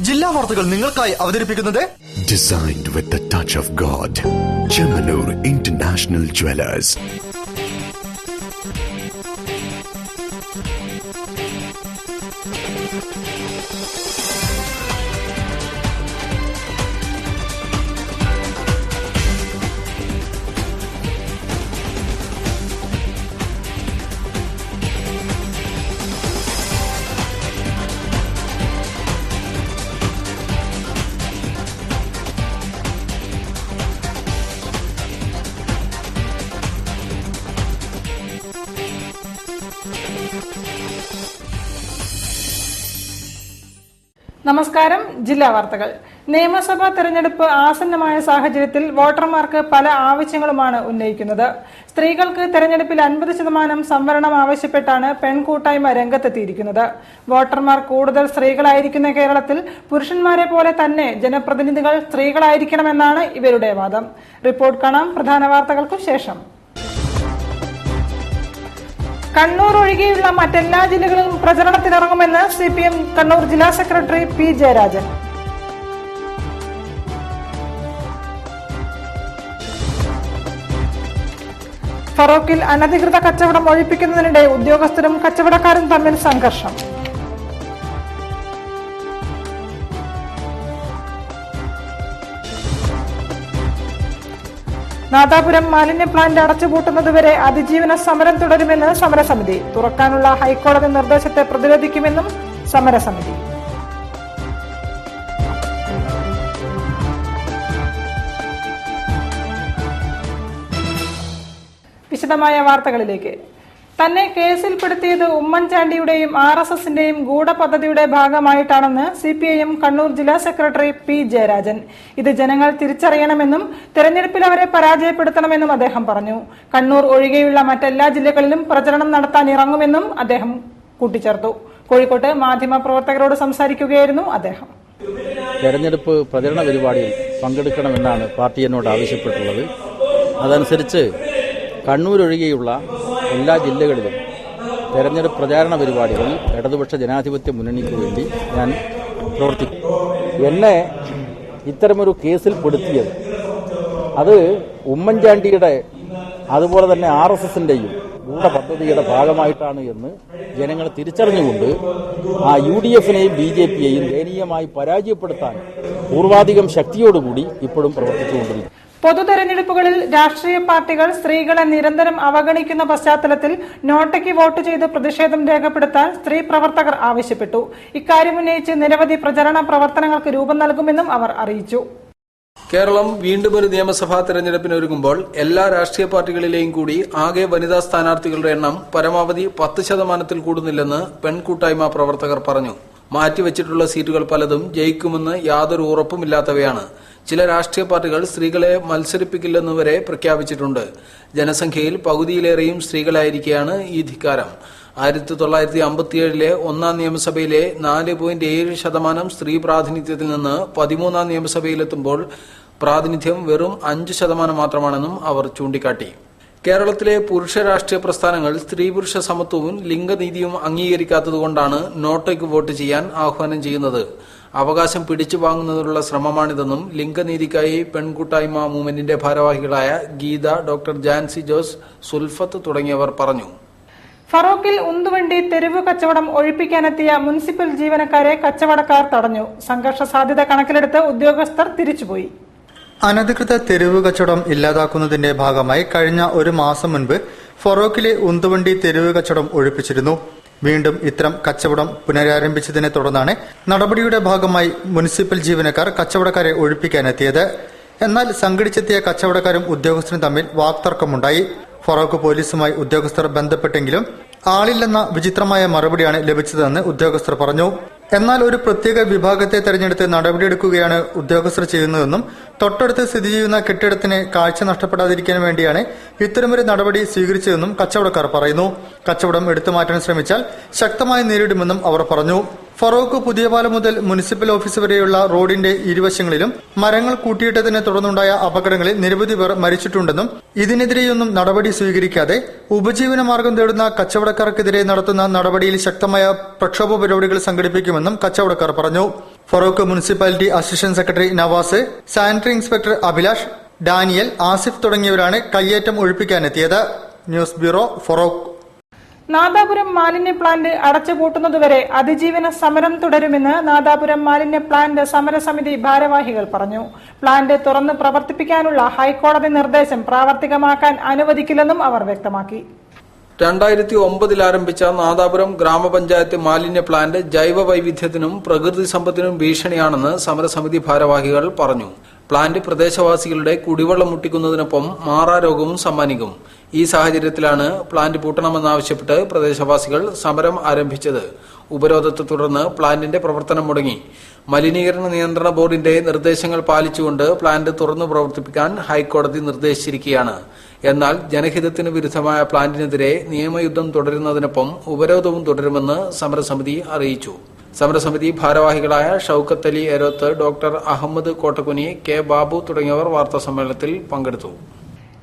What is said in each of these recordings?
ജില്ലാ വാർത്തകൾ നിങ്ങൾക്കായി അവതരിപ്പിക്കുന്നത് Designed with the touch of God. Chemanur International Jewelers. നമസ്കാരം. ജില്ലാ വാർത്തകൾ. നിയമസഭാ തെരഞ്ഞെടുപ്പ് ആസന്നമായ സാഹചര്യത്തിൽ വോട്ടർമാർക്ക് പല ആവശ്യങ്ങളുമാണ് ഉന്നയിക്കുന്നത്. സ്ത്രീകൾക്ക് തെരഞ്ഞെടുപ്പിൽ 50% സംവരണം ആവശ്യപ്പെട്ടാണ് പെൺകൂട്ടായ്മ രംഗത്തെത്തിയിരിക്കുന്നത്. വോട്ടർമാർ കൂടുതൽ സ്ത്രീകളായിരിക്കുന്ന കേരളത്തിൽ പുരുഷന്മാരെ പോലെ തന്നെ ജനപ്രതിനിധികൾ സ്ത്രീകളായിരിക്കണമെന്നാണ് ഇവരുടെ വാദം. റിപ്പോർട്ട് കാണാം പ്രധാന വാർത്തകൾക്കു ശേഷം. കണ്ണൂർ ഒഴികെയുള്ള മറ്റെല്ലാ ജില്ലകളിലും പ്രചരണത്തിനിറങ്ങുമെന്ന് CPM കണ്ണൂർ ജില്ലാ സെക്രട്ടറി P. ജയരാജൻ. ഫറോക്കിൽ അനധികൃത കച്ചവടം ഒഴിപ്പിക്കുന്നതിനിടെ ഉദ്യോഗസ്ഥരും കച്ചവടക്കാരും തമ്മിൽ സംഘർഷം. നാദാപുരം മാലിന്യ പ്ലാന്റ് അടച്ചുപൂട്ടുന്നതുവരെ അതിജീവന സമരം തുടരുമെന്ന് സമരസമിതി. തുറക്കാനുള്ള ഹൈക്കോടതി നിർദ്ദേശത്തെ പ്രതിരോധിക്കുമെന്നും സമരസമിതി. വിശദമായ വാർത്തകളിലേക്ക്. തന്നെ കേസിൽപ്പെടുത്തിയത് ഉമ്മൻചാണ്ടിയുടെയും RSSന്റെയും ഗൂഢപദ്ധതിയുടെ ഭാഗമായിട്ടാണെന്ന് CPIM കണ്ണൂർ ജില്ലാ സെക്രട്ടറി P. ജയരാജൻ. ഇത് ജനങ്ങൾ തിരിച്ചറിയണമെന്നും തെരഞ്ഞെടുപ്പിൽ അവരെ പരാജയപ്പെടുത്തണമെന്നും അദ്ദേഹം പറഞ്ഞു. കണ്ണൂർ ഒഴികെയുള്ള മറ്റെല്ലാ ജില്ലകളിലും പ്രചരണം നടത്താൻ ഇറങ്ങുമെന്നും അദ്ദേഹം കൂട്ടിച്ചേർത്തു. കോഴിക്കോട്ട് മാധ്യമപ്രവർത്തകരോട് സംസാരിക്കുകയായിരുന്നു അദ്ദേഹം. തെരഞ്ഞെടുപ്പ് പ്രചരണ പരിപാടിയിൽ പങ്കെടുക്കണമെന്നാണ് പാർട്ടി എന്നോട് ആവശ്യപ്പെട്ടുള്ളത്. അതനുസരിച്ച് കണ്ണൂർ ഒഴികെയുള്ള എല്ലാ ജില്ലകളിലും തെരഞ്ഞെടുപ്പ് പ്രചാരണ പരിപാടികളിൽ ഇടതുപക്ഷ ജനാധിപത്യ മുന്നണിക്ക് വേണ്ടി ഞാൻ പ്രവർത്തിക്കും. എന്നെ ഇത്തരമൊരു കേസിൽ പെടുത്തിയത് അത് ഉമ്മൻചാണ്ടിയുടെ അതുപോലെ തന്നെ RSSന്റെയും ഗൂഢപദ്ധതിയുടെ ഭാഗമായിട്ടാണ് എന്ന് ജനങ്ങൾ തിരിച്ചറിഞ്ഞുകൊണ്ട് ആ UDFനെയും BJPയെയും ദയനീയമായി പരാജയപ്പെടുത്താൻ പൂർവാധികം ശക്തിയോടുകൂടി ഇപ്പോഴും പ്രവർത്തിച്ചുകൊണ്ടിരിക്കുന്നു. പൊതു തെരഞ്ഞെടുപ്പുകളിൽ രാഷ്ട്രീയ പാർട്ടികൾ സ്ത്രീകളെ നിരന്തരം അവഗണിക്കുന്ന പശ്ചാത്തലത്തിൽ നോട്ടയ്ക്ക് വോട്ട് ചെയ്ത് പ്രതിഷേധം രേഖപ്പെടുത്താൻ സ്ത്രീ പ്രവർത്തകർ ആവശ്യപ്പെട്ടു. ഇക്കാര്യം ഉന്നയിച്ച് നിരവധി പ്രചരണ പ്രവർത്തനങ്ങൾക്ക് രൂപം നൽകുമെന്നും അവർ അറിയിച്ചു. കേരളം വീണ്ടും ഒരു നിയമസഭാ തെരഞ്ഞെടുപ്പിനൊരുങ്ങുമ്പോൾ എല്ലാ രാഷ്ട്രീയ പാർട്ടികളിലെയും കൂടി ആകെ വനിതാ സ്ഥാനാർത്ഥികളുടെ എണ്ണം പരമാവധി 10% കൂടുന്നില്ലെന്ന് പെൺകൂട്ടായ്മ പ്രവർത്തകർ പറഞ്ഞു. മാറ്റിവച്ചിട്ടുള്ള സീറ്റുകൾ പലതും ജയിക്കുമെന്ന് യാതൊരു ഉറപ്പുമില്ലാത്തവയാണ്. ചില രാഷ്ട്രീയ പാർട്ടികൾ സ്ത്രീകളെ മത്സരിപ്പിക്കില്ലെന്നുവരെ പ്രഖ്യാപിച്ചിട്ടുണ്ട്. ജനസംഖ്യയിൽ പകുതിയിലേറെയും സ്ത്രീകളായിരിക്കെയാണ് ഈ ധിക്കാരം. 1957 ഒന്നാം നിയമസഭയിലെ 4.7% സ്ത്രീ പ്രാതിനിധ്യത്തിൽ നിന്ന് 13ാം നിയമസഭയിലെത്തുമ്പോൾ പ്രാതിനിധ്യം വെറും 5% മാത്രമാണെന്നും അവർ ചൂണ്ടിക്കാട്ടി. കേരളത്തിലെ പുരുഷ രാഷ്ട്രീയ പ്രസ്ഥാനങ്ങൾ സ്ത്രീ പുരുഷ സമത്വവും ലിംഗനീതിയും അംഗീകരിക്കാത്തതുകൊണ്ടാണ് നോട്ടയ്ക്ക് വോട്ട് ചെയ്യാൻ ആഹ്വാനം ചെയ്യുന്നത്. അവകാശം പിടിച്ചു വാങ്ങുന്നതിനുള്ള ശ്രമമാണിതെന്നും ലിംഗനീതിക്കായി പെൺകൂട്ടായ്മ മൂവ്മെന്റിന്റെ ഭാരവാഹികളായ ഗീത, ഡോക്ടർ ജാൻസി ജോസ്, സുൽഫത്ത് തുടങ്ങിയവർ പറഞ്ഞു. ഫറോക്കിൽ ഉന്തുവണ്ടി തെരുവ് കച്ചവടം ഒഴിപ്പിക്കാനെത്തിയ മുനിസിപ്പൽ ജീവനക്കാരെ കച്ചവടക്കാർ തടഞ്ഞു. സംഘർഷ സാധ്യത കണക്കിലെടുത്ത് ഉദ്യോഗസ്ഥർ തിരിച്ചുപോയി. അനധികൃത തെരുവ് കച്ചവടം ഇല്ലാതാക്കുന്നതിന്റെ ഭാഗമായി കഴിഞ്ഞ ഒരു മാസം മുൻപ് ഫറോക്കിലെ ഉന്തുവണ്ടി തെരുവ് കച്ചവടം ഒഴിപ്പിച്ചിരുന്നു. വീണ്ടും ഇത്തരം കച്ചവടം പുനരാരംഭിച്ചതിനെ തുടർന്നാണ് നടപടിയുടെ ഭാഗമായി മുനിസിപ്പൽ ജീവനക്കാർ കച്ചവടക്കാരെ ഒഴിപ്പിക്കാനെത്തിയത്. എന്നാൽ സംഘടിച്ചെത്തിയ കച്ചവടക്കാരും ഉദ്യോഗസ്ഥരും തമ്മിൽ വാക്തർക്കമുണ്ടായി. ഫറോക്ക് പോലീസുമായി ഉദ്യോഗസ്ഥർ ബന്ധപ്പെട്ടെങ്കിലും ആളില്ലെന്ന വിചിത്രമായ മറുപടിയാണ് ലഭിച്ചതെന്ന് ഉദ്യോഗസ്ഥർ പറഞ്ഞു. എന്നാൽ ഒരു പ്രത്യേക വിഭാഗത്തെ തെരഞ്ഞെടുത്ത് നടപടിയെടുക്കുകയാണ് ഉദ്യോഗസ്ഥർ ചെയ്യുന്നതെന്നും തൊട്ടടുത്ത് സ്ഥിതി ചെയ്യുന്ന കെട്ടിടത്തിന് കാഴ്ച നഷ്ടപ്പെടാതിരിക്കാൻ വേണ്ടിയാണ് ഇത്തരമൊരു നടപടി സ്വീകരിച്ചതെന്നും കച്ചവടക്കാർ പറയുന്നു. കച്ചവടം എടുത്തുമാറ്റാൻ ശ്രമിച്ചാൽ ശക്തമായി നേരിടുമെന്നും അവർ പറഞ്ഞു. ഫറോക്ക് പുതിയപാലം മുതൽ മുനിസിപ്പൽ ഓഫീസ് വരെയുള്ള റോഡിന്റെ ഇരുവശങ്ങളിലും മരങ്ങൾ കൂട്ടിയിട്ടതിനെ തുടർന്നുണ്ടായ അപകടങ്ങളിൽ നിരവധി പേർ മരിച്ചിട്ടുണ്ടെന്നും ഇതിനെതിരെയൊന്നും നടപടി സ്വീകരിക്കാതെ ഉപജീവന മാർഗം തേടുന്ന കച്ചവടക്കാർക്കെതിരെ നടത്തുന്ന നടപടിയിൽ ശക്തമായ പ്രക്ഷോഭ പരിപാടികൾ സംഘടിപ്പിക്കുമെന്നും കച്ചവടക്കാർ പറഞ്ഞു. Feroke municipality assistant secretary Navas, sanitary inspector Abhilash, Daniel, Asif തുടങ്ങിയവരാണ് കയ്യേറ്റം ഒഴിപ്പിക്കാനെത്തിയത്. News bureau, Feroke. നാദാപുരം മാലിന്യ പ്ലാന്റ് അടച്ചുപൂട്ടുന്നതുവരെ അതിജീവന സമരം തുടരുമെന്ന് നാദാപുരം മാലിന്യ പ്ലാന്റ് സമരസമിതി ഭാരവാഹികൾ പറഞ്ഞു. പ്ലാന്റ് തുറന്ന് പ്രവർത്തിപ്പിക്കാനുള്ള ഹൈക്കോടതി നിർദ്ദേശം പ്രാവർത്തികമാക്കാൻ അനുവദിക്കില്ലെന്നും അവർ വ്യക്തമാക്കി. 2009 ആരംഭിച്ച നാദാപുരം ഗ്രാമപഞ്ചായത്ത് മാലിന്യ പ്ലാന്റ് ജൈവ വൈവിധ്യത്തിനും പ്രകൃതി സമ്പത്തിനും ഭീഷണിയാണെന്ന് സമരസമിതി ഭാരവാഹികൾ പറഞ്ഞു. പ്ലാന്റ് പ്രദേശവാസികളുടെ കുടിവെള്ളം മുട്ടിക്കുന്നതിനൊപ്പം മാറാരോഗവും സമ്മാനിക്കും. ഈ സാഹചര്യത്തിലാണ് പ്ലാന്റ് പൂട്ടണമെന്നാവശ്യപ്പെട്ട് പ്രദേശവാസികൾ സമരം ആരംഭിച്ചത്. ഉപരോധത്തെ തുടർന്ന് പ്ലാന്റിന്റെ പ്രവർത്തനം മുടങ്ങി. മലിനീകരണ നിയന്ത്രണ ബോർഡിന്റെ നിർദ്ദേശങ്ങൾ പാലിച്ചുകൊണ്ട് പ്ലാന്റ് തുറന്നു പ്രവർത്തിപ്പിക്കാൻ ഹൈക്കോടതി നിർദ്ദേശിച്ചിരിക്കുകയാണ്. എന്നാൽ ജനഹിതത്തിന് വിരുദ്ധമായ പ്ലാന്റിനെതിരെ നിയമയുദ്ധം തുടരുന്നതിനൊപ്പം ഉപരോധവും തുടരുമെന്ന് സമരസമിതി അറിയിച്ചു. സമരസമിതി ഭാരവാഹികളായ ഷൌക്കത്ത് അലി എരോത്ത്, ഡോക്ടർ അഹമ്മദ് കോട്ടക്കുനി, കെ ബാബു തുടങ്ങിയവർ വാർത്താസമ്മേളനത്തിൽ പങ്കെടുത്തു.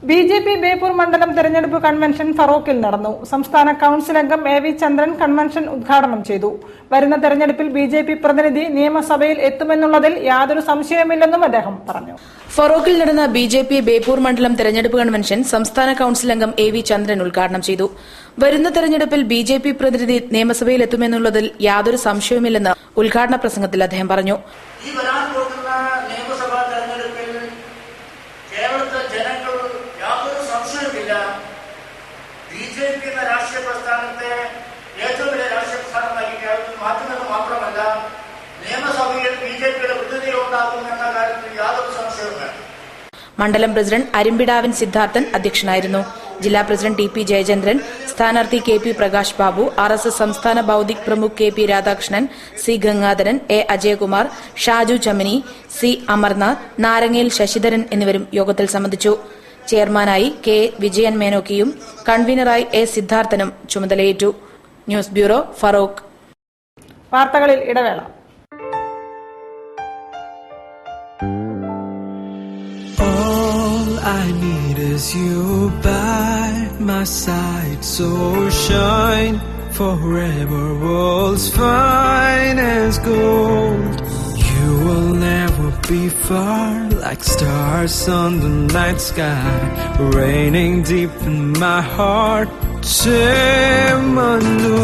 BJP ബേപ്പൂർ മണ്ഡലം തെരഞ്ഞെടുപ്പ് കൺവെൻഷൻ ഫറോക്കിൽ നടന്നു. സംസ്ഥാന കൌൺസിൽ അംഗം AV ചന്ദ്രൻ കൺവെൻഷൻ ഉദ്ഘാടനം ചെയ്തു. വരുന്ന തെരഞ്ഞെടുപ്പിൽ BJP പ്രതിനിധി നിയമസഭയിൽ എത്തുമെന്നുള്ളതിൽ യാതൊരു സംശയമില്ലെന്നും അദ്ദേഹം പറഞ്ഞു. ഫറോക്കിൽ നടന്ന BJP ബേപ്പൂർ മണ്ഡലം തെരഞ്ഞെടുപ്പ് കൺവെൻഷൻ സംസ്ഥാന കൌൺസിൽ അംഗം AV ചന്ദ്രൻ ഉദ്ഘാടനം ചെയ്തു. വരുന്ന തെരഞ്ഞെടുപ്പിൽ BJP പ്രതിനിധി നിയമസഭയിൽ എത്തുമെന്നുള്ളതിൽ യാതൊരു സംശയവുമില്ലെന്ന് ഉദ്ഘാടന പ്രസംഗത്തിൽ അദ്ദേഹം പറഞ്ഞു. BJP എന്ന രാഷ്ട്രീയ പ്രസ്ഥാനത്തെ ഏറ്റവും വലിയ രാഷ്ട്രീയ പ്രസ്ഥാനമാക്കി മാറ്റുന്നത് മാത്രമല്ല, നിയമസഭയിൽ BJPയുടെ പ്രതിനിധികൾ ഉണ്ടാകുമെന്ന കാര്യത്തിൽ യാതൊരു സംശയവും വേണ്ട. മണ്ഡലം പ്രസിഡന്റ് അരിമ്പിടാവൻ സിദ്ധാർത്ഥൻ അധ്യക്ഷനായിരുന്നു. ജില്ലാ പ്രസിഡന്റ് TP ജയചന്ദ്രൻ, സ്ഥാനാർത്ഥി KP പ്രകാശ് ബാബു, RSS സംസ്ഥാന ബൌദ്ധിക് പ്രമുഖ് KP Radhakrishnan, C Gangadharan, A Ajayakumar, Shaju ചമ്മനി, C Amarnath, നാരങ്ങയിൽ Sasidharan എന്നിവരും യോഗത്തിൽ സംബന്ധിച്ചു. ചെയർമാനായി K വിജയൻ മേനോക്കിയും കൺവീനറായി A സിദ്ധാർത്ഥനും ചുമതലയേറ്റു. News bureau, Feroke. വാർത്തകളിൽ ഇടവേള. All I need is you by my side, so shine forever, world's fine as gold. You will never be far, like stars on the night sky, raining deep in my heart. Chemanur.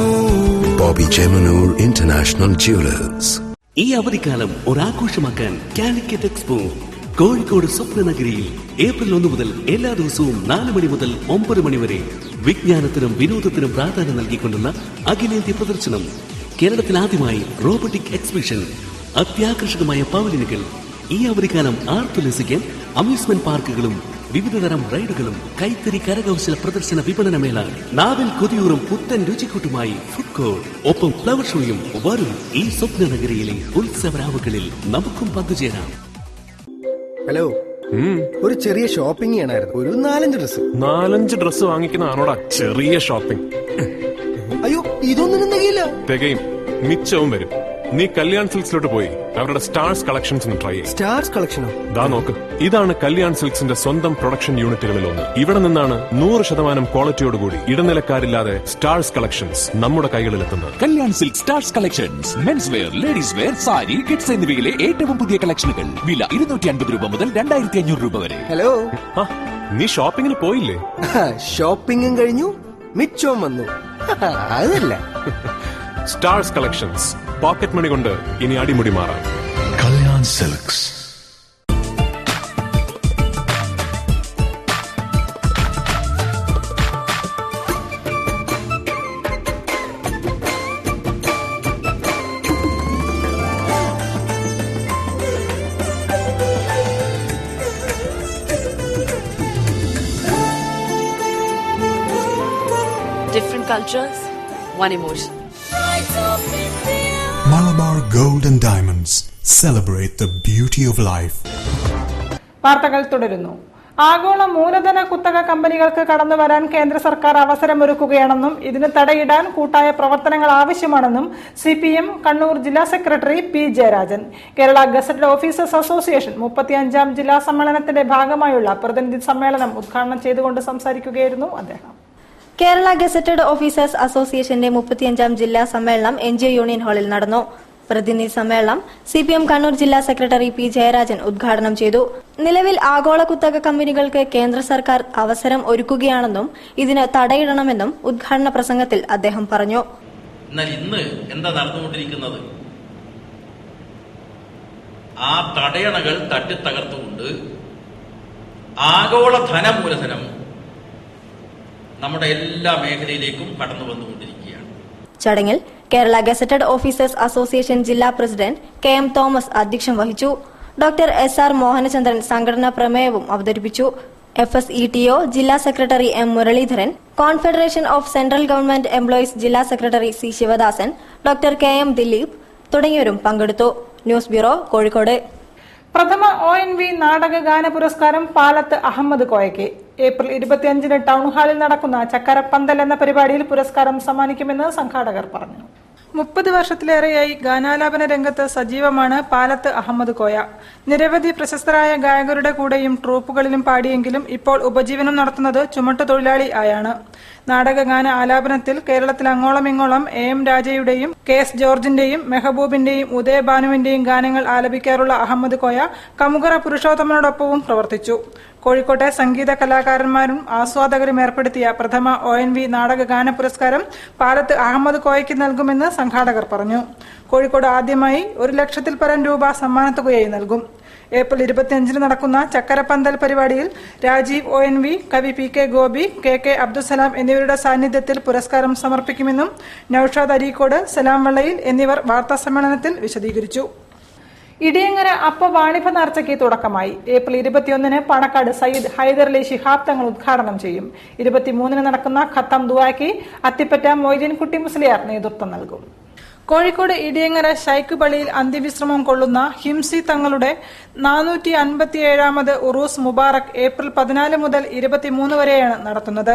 Bobby Chemanur International Jewelers. ഈ അവധിക്കാലം ഒരാഘോഷമാക്കാൻ Calicut expo Kozhikode സ്വപ്നനഗരിയിൽ April 1 മുതൽ എല്ലാ ദിവസവും 4 മണി മുതൽ 9 മണി വരെ വിജ്ഞാനത്തിനും വിനോദത്തിനും പ്രാധാന്യം നൽകിക്കൊണ്ടുള്ള അഖിലേന്ത്യാ പ്രദർശനം. കേരളത്തിൽ ആദ്യമായി റോബോട്ടിക് എക്സിബിഷൻ, അത്യാകർഷകമായ പവലിയനുകൾ. ഈ അവധിക്കാലം ആർത്തുല്ലസിക്കാൻ അമ്യൂസ്മെന്റ് പാർക്കുകളും വിവിധതരം റൈഡുകളും, കൈത്തറി കരകൗശല പ്രദർശന വിപണനമേള, നാവിൽ കൊതിയൂറും പുത്തൻ രുചിക്കൂട്ടുമായി ഫുഡ് കോർട്ട്, ഒപ്പം ഫ്ലവർ ഷോയും. വരും ഈ സ്വപ്നനഗരിയിലെ ഉത്സവരാവുകളിൽ നമുക്കും പങ്കുചേരാം. ഹലോ, ഒരു ചെറിയ ഷോപ്പിംഗ് ചെയ്യണമായിരുന്നു. ഒരു 4-5 ഡ്രസ് വാങ്ങിക്കുന്നതാണോടാ ചെറിയ ഷോപ്പിംഗ്? അയ്യോ, ഇതൊന്നും തികയില്ല. തികയും, മിച്ചവും വരും. നീ കല്യാൺ സിൽക്സിലോട്ട് പോയി അവരുടെ സ്റ്റാർസ് കളക്ഷൻസ് ട്രൈ ചെയ്യും. സ്റ്റാർസ് കളക്ഷനോ? ദാ നോക്ക്, ഇതാണ് കല്യാൺ സിൽക്സിന്റെ സ്വന്തം പ്രൊഡക്ഷൻ യൂണിറ്റുകളിൽ ഒന്ന്. ഇവിടെ നിന്നാണ് 100% ക്വാളിറ്റിയോടുകൂടി ഇടനിലക്കാരില്ലാതെ സ്റ്റാർസ് കളക്ഷൻസ് നമ്മുടെ കൈകളിലെത്തുന്നത്. Kalyan silk stars collections, men's wear, ladies wear, sari, kids എന്നിവയിലെ ഏറ്റവും പുതിയ കളക്ഷനുകൾ. വില 250 രൂപ മുതൽ 2500 രൂപ വരെ. ഹലോ, നീ ഷോപ്പിങ്ങിന് പോയില്ലേ? ഷോപ്പിംഗും കഴിഞ്ഞു, മിച്ചവും വന്നു. അതല്ല സ്റ്റാർസ് കളക്ഷൻസ്, പോക്കറ്റ് മണി കൊണ്ട് ഇനി അടിമുടി മാറാം. Kalyan Silks. Different cultures, one emotion. Malabar Gold and Diamonds. Celebrate the beauty of life. വാർത്തകൾ തുടരുന്നു. ആഗോള മൂലധന കുത്തക കമ്പനികൾക്ക് കടന്നുവരാൻ കേന്ദ്ര സർക്കാർ അവസരമൊരുക്കുകയാണെന്നും ഇതിന് തടയിടാൻ കൂട്ടായ പ്രവർത്തനങ്ങൾ ആവശ്യമാണെന്നും CPM കണ്ണൂർ ജില്ലാ secretary P Jayarajan Kerala gazetted officers association 35ാം ജില്ലാ സമ്മേളനത്തിന്റെ ഭാഗമായുള്ള പ്രതിനിധി സമ്മേളനം ഉദ്ഘാടനം ചെയ്തുകൊണ്ട് സംസാരിക്കുകയായിരുന്നു അദ്ദേഹം. കേരള ഗസറ്റഡ് ഓഫീസേഴ്സ് അസോസിയേഷന്റെ 35ാം ജില്ലാ സമ്മേളനം NGO യൂണിയൻ ഹാളിൽ നടന്നു. പ്രതിനിധി സമ്മേളനം CPM കണ്ണൂർ ജില്ലാ സെക്രട്ടറി P. ജയരാജൻ ഉദ്ഘാടനം ചെയ്തു. നിലവിൽ ആഗോള കുത്തക കമ്പനികൾക്ക് കേന്ദ്ര സർക്കാർ അവസരം ഒരുക്കുകയാണെന്നും ഇതിന് തടയിടണമെന്നും ഉദ്ഘാടന പ്രസംഗത്തിൽ അദ്ദേഹം പറഞ്ഞു. എന്നാൽ ഇന്ന് എന്താ നടന്നുകൊണ്ടിരിക്കുന്നത്? ആ തടയണകൾ തട്ടിത്തകർത്തുകൊണ്ട് ആഗോള ധനമൂലധനം നമ്മുടെ എല്ലാ മേഖലയിലേക്കും കടന്നു വന്നുകൊണ്ടിരിക്കുകയാണ്. ചടങ്ങിൽ കേരള ഗസറ്റഡ് ഓഫീസേഴ്സ് അസോസിയേഷൻ ജില്ലാ പ്രസിഡന്റ് KM തോമസ് അധ്യക്ഷം വഹിച്ചു. ഡോക്ടർ SR മോഹനചന്ദ്രൻ സംഘടനാ പ്രമേയവും അവതരിപ്പിച്ചു. FSETO ജില്ലാ secretary M. Muraleedharan, confederation of central government employees ജില്ലാ secretary C. Sivadasan, doctor KM Dileep തുടങ്ങിയവരും പങ്കെടുത്തു. News bureau, Kozhikode. പ്രഥമ ONV നാടക ഗാന പുരസ്കാരം പാലത്ത് അഹമ്മദ് കോയയ്ക്ക്. ഏപ്രിൽ 25-ന് ടൗൺ ഹാളിൽ നടക്കുന്ന ചക്കരപ്പന്തൽ എന്ന പരിപാടിയിൽ പുരസ്കാരം സമ്മാനിക്കുമെന്ന് സംഘാടകർ പറഞ്ഞു. 30 വർഷത്തിലേറെയായി ഗാനാലാപന രംഗത്ത് സജീവമാണ് പാലത്ത് അഹമ്മദ് കോയ. നിരവധി പ്രശസ്തരായ ഗായകരുടെ കൂടെയും ട്രൂപ്പുകളിലും പാടിയെങ്കിലും ഇപ്പോൾ ഉപജീവനം നടത്തുന്നത് ചുമട്ടുതൊഴിലാളി ആയാണ്. നാടകഗാന ആലാപനത്തിൽ കേരളത്തിൽ അങ്ങോളം ഇങ്ങോളം AM രാജയുടെയും KS ജോർജിന്റെയും മെഹബൂബിന്റെയും ഉദയഭാനുവിന്റെയും ഗാനങ്ങൾ ആലപിക്കാറുള്ള അഹമ്മദ് കോയ കമുകറ പുരുഷോത്തമനോടൊപ്പവും പ്രവർത്തിച്ചു. കോഴിക്കോട്ടെ സംഗീത കലാകാരന്മാരും ആസ്വാദകരും ഏർപ്പെടുത്തിയ പ്രഥമ ONV നാടക ഗാന പുരസ്കാരം പാലത്ത് അഹമ്മദ് കോയയ്ക്ക് നൽകുമെന്ന് സംഘാടകർ പറഞ്ഞു. കോഴിക്കോട് ആദ്യമായി 1 ലക്ഷത്തിൽ പരം രൂപ സമ്മാനത്തുകയായി നൽകും. ഏപ്രിൽ 25-ന് നടക്കുന്ന ചക്കരപ്പന്തൽ പരിപാടിയിൽ രാജീവ് ONV, കവി PK ഗോപി, KK അബ്ദുസലാം എന്നിവരുടെ സാന്നിധ്യത്തിൽ പുരസ്കാരം സമർപ്പിക്കുമെന്നും നൌഷാദ് അരീക്കോട്, സലാം വള്ളയിൽ എന്നിവർ വാർത്താസമ്മേളനത്തിൽ വിശദീകരിച്ചു. ഇടിയങ്ങര അപ്പ വാണിഭ നേർച്ചയ്ക്ക് തുടക്കമായി. ഏപ്രിൽ 21-ന് പാണക്കാട് സയ്യിദ് ഹൈദരലി ശിഹാബ് തങ്ങൾ ഉദ്ഘാടനം ചെയ്യും. 23-ന് നടക്കുന്ന ഖത്തം ദുആയ്ക്ക് അത്തിപ്പറ്റ മൊയ്തീൻകുട്ടി മുസ്ലിയാർ നേതൃത്വം നൽകും. കോഴിക്കോട് ഇടിയങ്ങര ശൈഖ് പള്ളിയിൽ അന്ത്യവിശ്രമം കൊള്ളുന്ന ഹിംസി തങ്ങളുടെ 457ാമത് ഉറൂസ് മുബാറക് ഏപ്രിൽ 14 മുതൽ 23 വരെയാണ് നടത്തുന്നത്.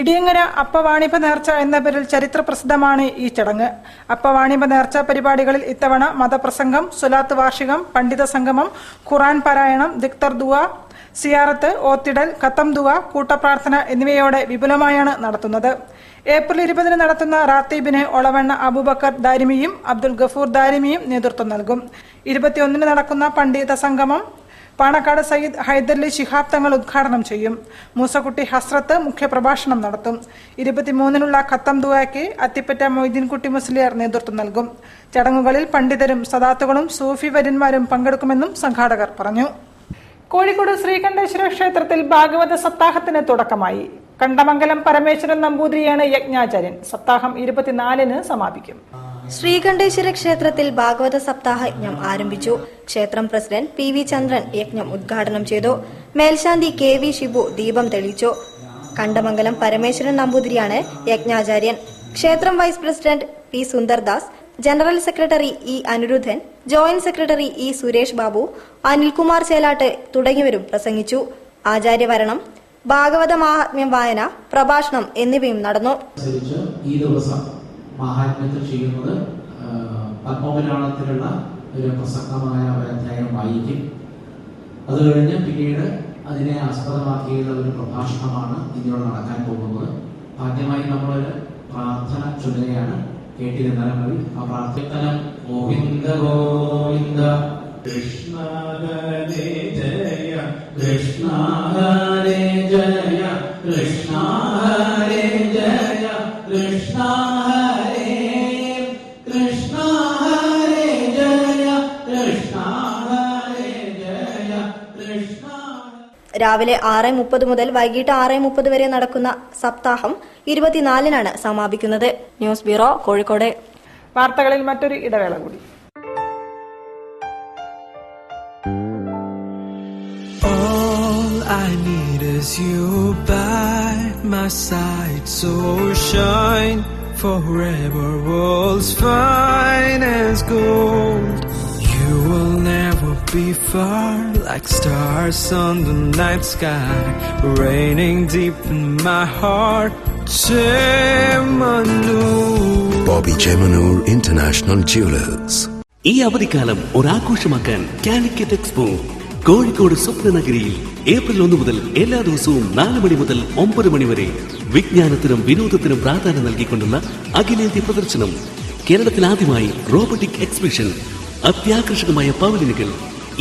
ഇടിയങ്ങര അപ്പവാണിഭ നേർച്ച എന്ന പേരിൽ ചരിത്ര പ്രസിദ്ധമാണ് ഈ ചടങ്ങ്. അപ്പവാണിഭ നേർച്ച പരിപാടികളിൽ ഇത്തവണ മതപ്രസംഗം, സ്വലാത്ത് വാർഷികം, പണ്ഡിത സംഗമം, ഖുർആൻ പാരായണം, ദിക്തർ ദുആ, സിയാറത്ത്, ഓത്തിടൽ, ഖത്തം ദുആ, കൂട്ടപ്രാർത്ഥന എന്നിവയോടെ വിപുലമായാണ് നടത്തുന്നത്. ഏപ്രിൽ 20-ന് നടത്തുന്ന റാത്തീബിന് ഒളവണ്ണ അബൂബക്കർ ദാരിമിയും അബ്ദുൽ ഗഫൂർ ദാരിമിയും നേതൃത്വം നൽകും. 21-ന് നടക്കുന്ന പണ്ഡിത സംഗമം പാണക്കാട് സയ്യിദ് ഹൈദരലി ശിഹാബ് തങ്ങൾ ഉദ്ഘാടനം ചെയ്യും. മൂസക്കുട്ടി ഹസ്രത്ത് മുഖ്യപ്രഭാഷണം നടത്തും. 23-നുള്ള ഖത്തം ദുആയ്ക്ക് അത്തിപ്പറ്റ മൊയ്തീൻകുട്ടി മുസ്ലിയാർ നേതൃത്വം നൽകും. ചടങ്ങുകളിൽ പണ്ഡിതരും സദാത്തുകളും സൂഫി വര്യന്മാരും പങ്കെടുക്കുമെന്നും സംഘാടകർ പറഞ്ഞു. കോഴിക്കോട് ശ്രീകണ്ഠേശ്വര ക്ഷേത്രത്തിൽ ഭാഗവത സപ്താഹത്തിന് തുടക്കമായി. കണ്ടമംഗലം പരമേശ്വരൻ നമ്പൂതിരിയാണ് യജ്ഞാചാര്യൻ. സപ്താഹം 24-ന് സമാപിക്കും. ശ്രീകണ്ഠേശ്വര ക്ഷേത്രത്തിൽ ഭാഗവത സപ്താഹ യജ്ഞം ആരംഭിച്ചു. ക്ഷേത്രം പ്രസിഡന്റ് PV ചന്ദ്രൻ യജ്ഞം ഉദ്ഘാടനം ചെയ്തു. മേൽശാന്തി KV ഷിബു ദീപം തെളിയിച്ചു. കണ്ടമംഗലം പരമേശ്വരൻ നമ്പൂതിരിയാണ് യജ്ഞാചാര്യൻ. ക്ഷേത്രം vice president P. Sundardas, general secretary E. Aniruddhan, joint secretary E. Suresh Babu, Anilkumar Chelatt തുടങ്ങിയവരും പ്രസംഗിച്ചു. ആചാര്യവരണം, ഭാഗവത മാഹാത്മ്യം വായന, പ്രഭാഷണം എന്നിവയും നടന്നു. ഈ ദിവസം മഹാത്മ്യത്തിൽ ചെയ്യുന്നത് പത്മപുരാണത്തിലുള്ള ഒരു പ്രസക്തമായ ഒരു അധ്യായം വായിക്കും. അത് കഴിഞ്ഞ് പിന്നീട് അതിനെ ആസ്പദമാക്കിയുള്ള ഒരു പ്രഭാഷണമാണ് ഇതിനോട് നടക്കാൻ പോകുന്നത്. ആദ്യമായി നമ്മളൊരു പ്രാർത്ഥന ചൊല്ലുകയാണ്. കേട്ടിരുന്നാലും മതി. ആ പ്രാർത്ഥന ഗോവിന്ദ ഗോവിന്ദ കൃഷ്ണ ഹരേ ജയ കൃഷ്ണ ഹരേ ജയ കൃഷ്ണ ഹരേ ജയ കൃഷ്ണ ഹരേ കൃഷ്ണ ഹരേ ജയ കൃഷ്ണ ഹരേ ജയ കൃഷ്ണ. രാവിലെ 6:30 മുതൽ വൈകിട്ട് 6:30 വരെ നടക്കുന്ന സപ്താഹം 24-നാണ് സമാപിക്കുന്നത്. News bureau, Kozhikode. വാർത്തകളിൽ മറ്റൊരു ഇടവേള കൂടി. All I need is you by my side, so shine forever, world's finest gold. You will never be far, like stars on the night sky, raining deep in my heart. Bobby Chemanur International Jewelers. ഈ അവധിക്കാലം ഒരാഘോഷമാക്കാൻ Calicut expo Kozhikode സ്വപ്നനഗരിയിൽ April 1 മുതൽ എല്ലാ ദിവസവും 4 മണി മുതൽ 9 മണി വരെ വിജ്ഞാനത്തിനും വിനോദത്തിനും പ്രാധാന്യം നൽകിക്കൊണ്ടുള്ള അഖിലേന്ത്യാ പ്രദർശനം. കേരളത്തിൽ ആദ്യമായി റോബോട്ടിക് എക്സിബിഷൻ, അത്യാകർഷകമായ പവലിയനുകൾ,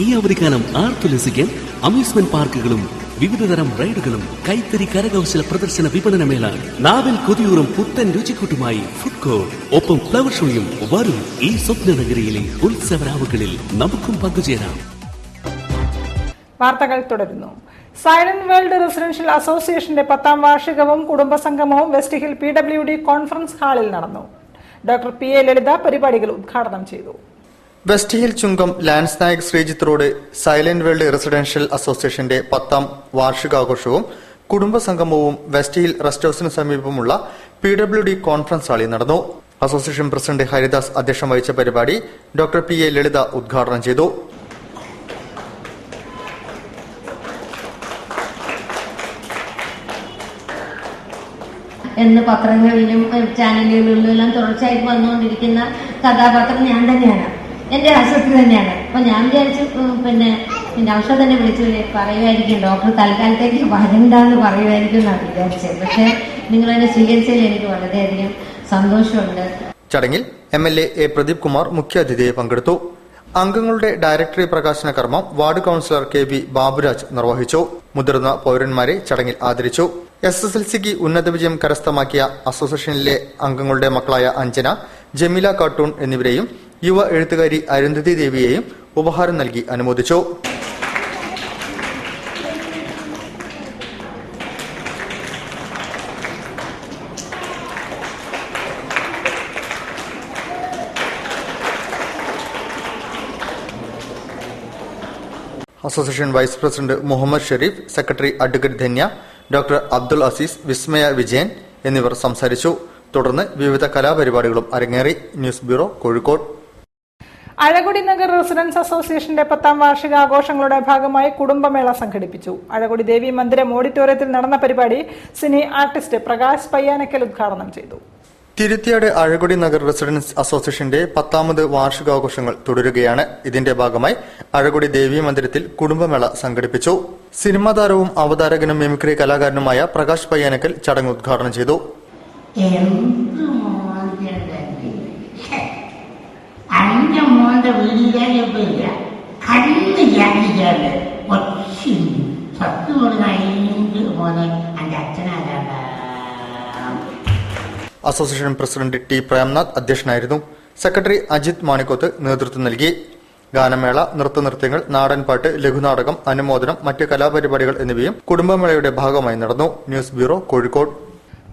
ഈ അവധിക്കാലം ആർത്തുല്ലസിക്കാൻ അമ്യൂസ്മെന്റ് പാർക്കുകളും വിവിധതരം റൈഡുകളും, കൈത്തറി കരകൗശല പ്രദർശന വിപണനമേള, നാവിൽ കൊതിയൂറും പുത്തൻ രുചിക്കൂട്ടുമായി ഫുഡ് കോർട്ട്, ഒപ്പം ഫ്ലവർ ഷോയും. വരും ഈ സ്വപ്ന നഗരിയിലെ ഉത്സവരാവുകളിൽ നമുക്കും പങ്കുചേരാം. വാർത്തകൾ തുടരുന്നു. സൈലന്റ് വേൾഡ് റെസിഡൻഷ്യൽ അസോസിയേഷന്റെ 10ാം വാർഷികവും കുടുംബസംഗമവും വെസ്റ്റ് ഹിൽ PWD കോൺഫറൻസ് ഹാളിൽ നടന്നു. ഡോക്ടർ PA ലളിത പരിപാടികൾ ഉദ്ഘാടനം ചെയ്തു. West hill Chungam lance naik Sreejith road silent world residential അസോസിയേഷന്റെ 10ാം വാർഷികാഘോഷവും കുടുംബസംഗമവും വെസ്റ്റ് ഹിൽ റെസ്റ്റ് ഹൌസിന് സമീപമുള്ള PWD കോൺഫറൻസ് ഹാളിൽ നടന്നു. അസോസിയേഷൻ പ്രസിഡന്റ് ഹരിദാസ് അധ്യക്ഷം വഹിച്ച പരിപാടി ഡോക്ടർ PA ലളിത ഉദ്ഘാടനം ചെയ്തു. എന്ന് പത്രങ്ങളിലും ചാനലുകളിലും എല്ലാം തുടർച്ചയായിട്ട് വന്നുകൊണ്ടിരിക്കുന്ന കഥാപാത്രം ഞാൻ തന്നെയാണ്, എന്റെ ആശുപത്രി തന്നെയാണ്. അപ്പൊ ഞാൻ വിചാരിച്ചു പിന്നെ ഔഷധം തന്നെ വിളിച്ചു പറയുമായിരിക്കും, ഡോക്ടർ തൽക്കാലത്തേക്ക് വരണ്ടെന്ന് പറയുമായിരിക്കും എന്നാണ് വിചാരിച്ചത്. പക്ഷെ നിങ്ങളെന്നെ സ്വീകരിച്ചതിൽ എനിക്ക് വളരെയധികം സന്തോഷമുണ്ട്. ചടങ്ങിൽ MLA A. പ്രദീപ് കുമാർ മുഖ്യാതിഥിയായി പങ്കെടുത്തു. അംഗങ്ങളുടെ ഡയറക്ടറി പ്രകാശന കർമ്മം വാർഡ് കൌൺസിലർ KB ബാബുരാജ് നിർവഹിച്ചു. മുതിർന്ന പൌരന്മാരെ ചടങ്ങിൽ ആദരിച്ചു. SSLCക്ക് ഉന്നത വിജയം കരസ്ഥമാക്കിയ അസോസിയേഷനിലെ അംഗങ്ങളുടെ മക്കളായ അഞ്ജന, ജമീല കാട്ടൂൺ എന്നിവരെയും യുവ എഴുത്തുകാരി അരുന്ധതി ദേവിയെയും ഉപഹാരം നൽകി അനുമോദിച്ചു. Association vice president Muhammad Shareef, secretary advocate Dhanya, doctor Abdul Azeez, Vismaya Vijayan എന്നിവർ സംസാരിച്ചു. തുടർന്ന് വിവിധ കലാപരിപാടികളും അരങ്ങേറി. News bureau, Kozhikode. Azhakodi Nagar residents അസോസിയേഷന്റെ 10ാം വാർഷികാഘോഷങ്ങളുടെ ഭാഗമായി കുടുംബമേള സംഘടിപ്പിച്ചു. അഴകൊടി ദേവി മന്ദിരം ഓഡിറ്റോറിയത്തിൽ നടന്ന പരിപാടി സിനി ആർട്ടിസ്റ്റ് പ്രകാശ് പയ്യാനക്കൽ ഉദ്ഘാടനം ചെയ്തു. തിരുത്തിയാട് അഴകൊടി നഗർ റെസിഡൻസ് അസോസിയേഷന്റെ 10ാമത് വാർഷികാഘോഷങ്ങൾ തുടരുകയാണ്. ഇതിന്റെ ഭാഗമായി അഴകൊടി ദേവി മന്ദിരത്തിൽ കുടുംബമേള സംഘടിപ്പിച്ചു. സിനിമാ താരവും അവതാരകനും മിമിക്രി കലാകാരനുമായ പ്രകാശ് പയ്യാനക്കൽ ചടങ്ങ് ഉദ്ഘാടനം ചെയ്തു. Association president T. പ്രേംനാഥ് അധ്യക്ഷനായിരുന്നു. സെക്രട്ടറി അജിത് മാണിക്കോത്ത് നേതൃത്വം നൽകി. ഗാനമേള, നൃത്തനൃത്യങ്ങൾ, നാടൻപാട്ട്, ലഘുനാടകം, അനുമോദനം, മറ്റ് കലാപരിപാടികൾ എന്നിവയും കുടുംബമേളയുടെ ഭാഗമായി നടന്നു. News bureau, Kozhikode.